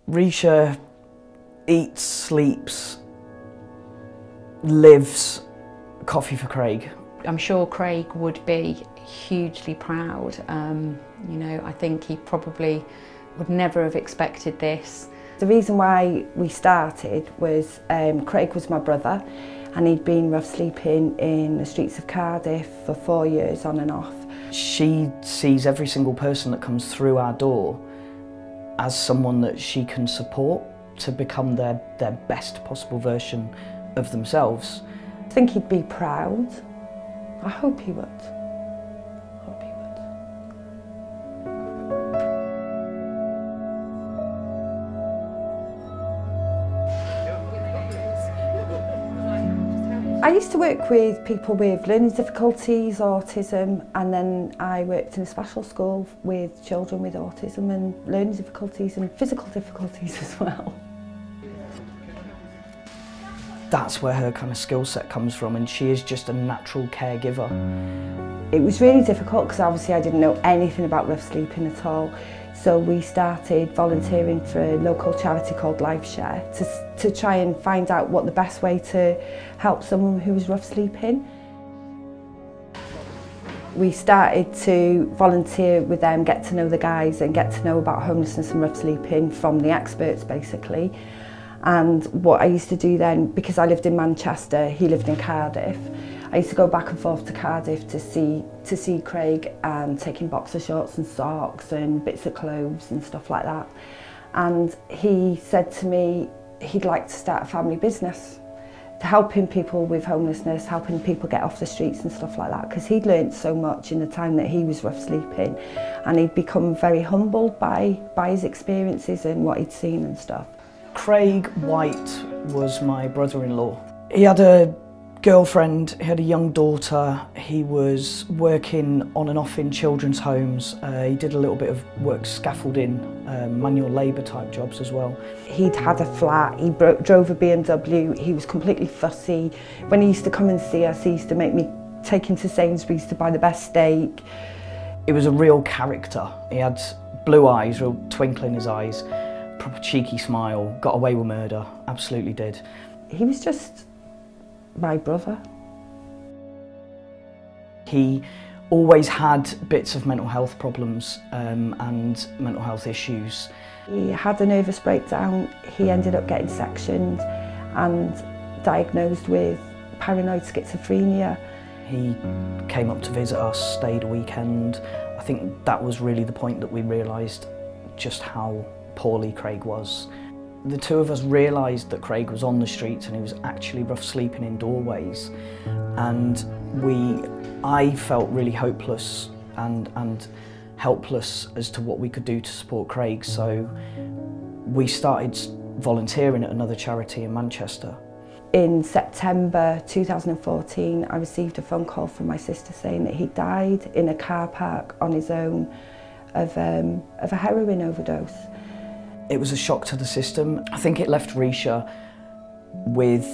Risha eats, sleeps, lives Coffee4Craig. I'm sure Craig would be hugely proud. You know, I think he probably would never have expected this. The reason why we started was Craig was my brother, and he'd been rough sleeping in the streets of Cardiff for 4 years on and off. She sees every single person that comes through our door as someone that she can support to become their best possible version of themselves. I think he'd be proud. I hope he would. I hope he would. I used to work with people with learning difficulties, autism, and then I worked in a special school with children with autism and learning difficulties and physical difficulties as well. That's where her kind of skill set comes from, and she is just a natural caregiver. It was really difficult because obviously I didn't know anything about rough sleeping at all. So we started volunteering for a local charity called LifeShare to try and find out what the best way to help someone who was rough sleeping. We started to volunteer with them, get to know the guys and get to know about homelessness and rough sleeping from the experts basically. And what I used to do then, because I lived in Manchester, he lived in Cardiff, I used to go back and forth to Cardiff to see Craig and taking boxer shorts and socks and bits of clothes and stuff like that. And he said to me he'd like to start a family business, helping people with homelessness, helping people get off the streets and stuff like that, because he'd learnt so much in the time that he was rough sleeping, and he'd become very humbled by his experiences and what he'd seen and stuff. Craig White was my brother-in-law. He had a girlfriend, he had a young daughter, he was working on and off in children's homes, he did a little bit of work scaffolding, manual labour type jobs as well. He'd had a flat, he drove a BMW, he was completely fussy. When he used to come and see us, he used to make me take him to Sainsbury's to buy the best steak. He was a real character. He had blue eyes, real twinkle in his eyes, proper cheeky smile, got away with murder, absolutely did. He was just my brother. He always had bits of mental health problems and mental health issues. He had a nervous breakdown, he ended up getting sectioned and diagnosed with paranoid schizophrenia. He came up to visit us, stayed a weekend. I think that was really the point that we realised just how poorly Craig was. The two of us realised that Craig was on the streets and he was actually rough sleeping in doorways, and I felt really hopeless and helpless as to what we could do to support Craig, so we started volunteering at another charity in Manchester. In September 2014 I received a phone call from my sister saying that he died in a car park on his own of a heroin overdose. It was a shock to the system. I think it left Risha with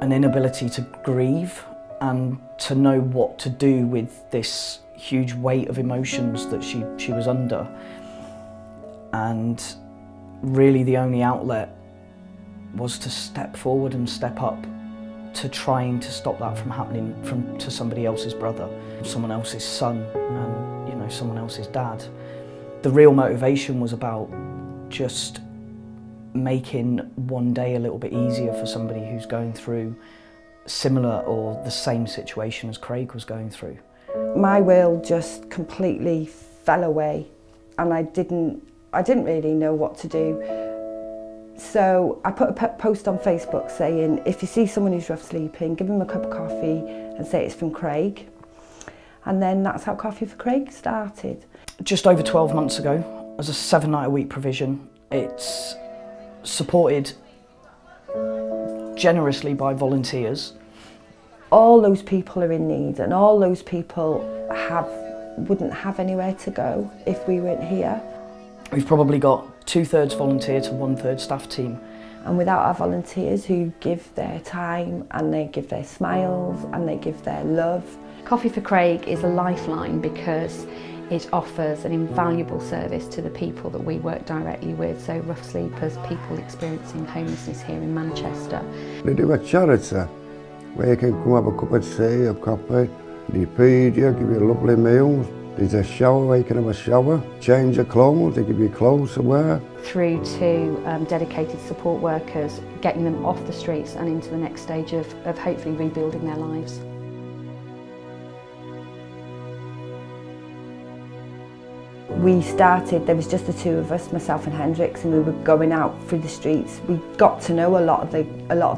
an inability to grieve and to know what to do with this huge weight of emotions that she was under. And really the only outlet was to step forward and step up to trying to stop that from happening to somebody else's brother, someone else's son, and, you know, someone else's dad. The real motivation was about just making one day a little bit easier for somebody who's going through similar or the same situation as Craig was going through. My world just completely fell away and I didn't really know what to do. So I put a post on Facebook saying, if you see someone who's rough sleeping, give them a cup of coffee and say it's from Craig. And then that's how Coffee4Craig started. Just over 12 months ago, as a 7-night-a-week provision, it's supported generously by volunteers. All those people are in need and all those people wouldn't have anywhere to go if we weren't here. We've probably got 2/3 volunteer to 1/3 staff team. And without our volunteers who give their time and they give their smiles and they give their love. Coffee4Craig is a lifeline because It offers an invaluable service to the people that we work directly with, so rough sleepers, people experiencing homelessness here in Manchester. They do a charity where you can come have a cup of tea, a coffee, they feed you, give you lovely meals. There's a shower where you can have a shower, change your clothes, they give you clothes to wear. Through to dedicated support workers, getting them off the streets and into the next stage of hopefully rebuilding their lives. We started, there was just the two of us, myself and Hendrix, and we were going out through the streets. We got to know a lot of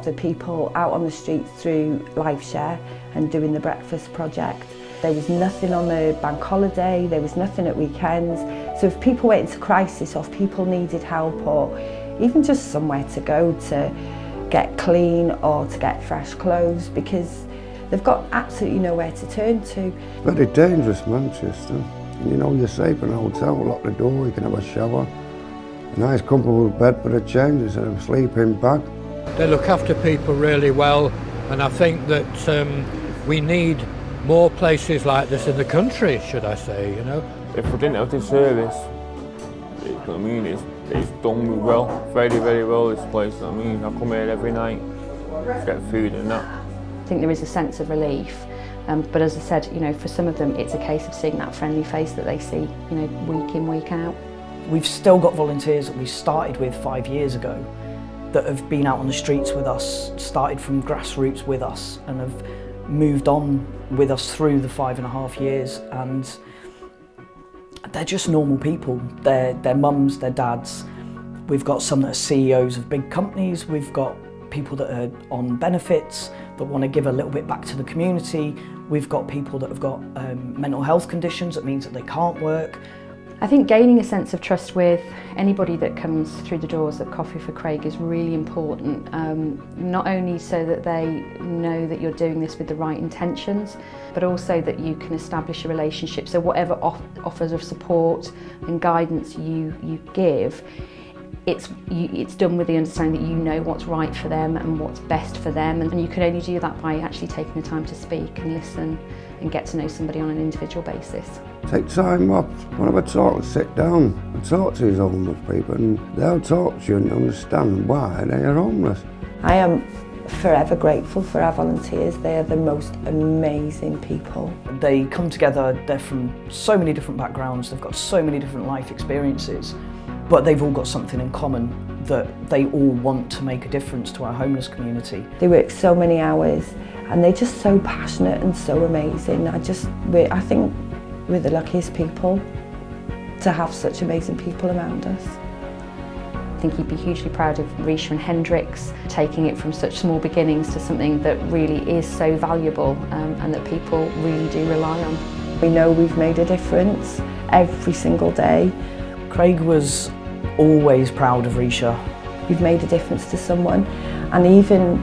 the people out on the streets through LifeShare and doing the breakfast project. There was nothing on the bank holiday, there was nothing at weekends. So if people went into crisis or if people needed help or even just somewhere to go to get clean or to get fresh clothes, because they've got absolutely nowhere to turn to. Very dangerous, Manchester. You know, you're safe in a hotel, lock the door, you can have a shower. A nice comfortable bed for a change instead of a sleeping bag. They look after people really well, and I think that we need more places like this in the country, should I say, you know. If we didn't have this service, it's done well, very, very well, this place, I come here every night to get food and that. I think there is a sense of relief. But as I said, you know, for some of them it's a case of seeing that friendly face that they see, you know, week in, week out. We've still got volunteers that we started with 5 years ago that have been out on the streets with us, started from grassroots with us and have moved on with us through the 5.5 years, and they're just normal people. They're mums, they're dads. We've got some that are CEOs of big companies, we've got people that are on benefits that want to give a little bit back to the community. We've got people that have got mental health conditions that means that they can't work. I think gaining a sense of trust with anybody that comes through the doors at Coffee4Craig is really important, not only so that they know that you're doing this with the right intentions, but also that you can establish a relationship. So whatever offers of support and guidance you give, it's done with the understanding that you know what's right for them and what's best for them, and you can only do that by actually taking the time to speak and listen and get to know somebody on an individual basis. Take time off, want to have a talk, sit down and talk to these homeless people, and they'll talk to you and understand why they are homeless. I am forever grateful for our volunteers. They are the most amazing people. They come together, they're from so many different backgrounds, they've got so many different life experiences, but they've all got something in common, that they all want to make a difference to our homeless community. They work so many hours and they're just so passionate and so amazing. I think we're the luckiest people to have such amazing people around us. I think he'd be hugely proud of Risha and Hendrix taking it from such small beginnings to something that really is so valuable and that people really do rely on. We know we've made a difference every single day. Craig was always proud of Risha. We've made a difference to someone, and even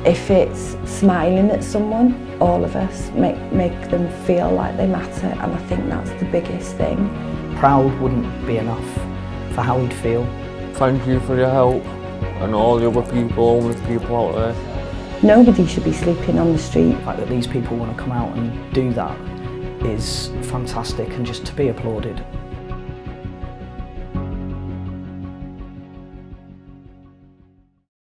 if it's smiling at someone, all of us make them feel like they matter, and I think that's the biggest thing. Proud wouldn't be enough for how he'd feel. Thank you for your help and all the other people, homeless people out there. Nobody should be sleeping on the street. The fact that these people want to come out and do that is fantastic and just to be applauded.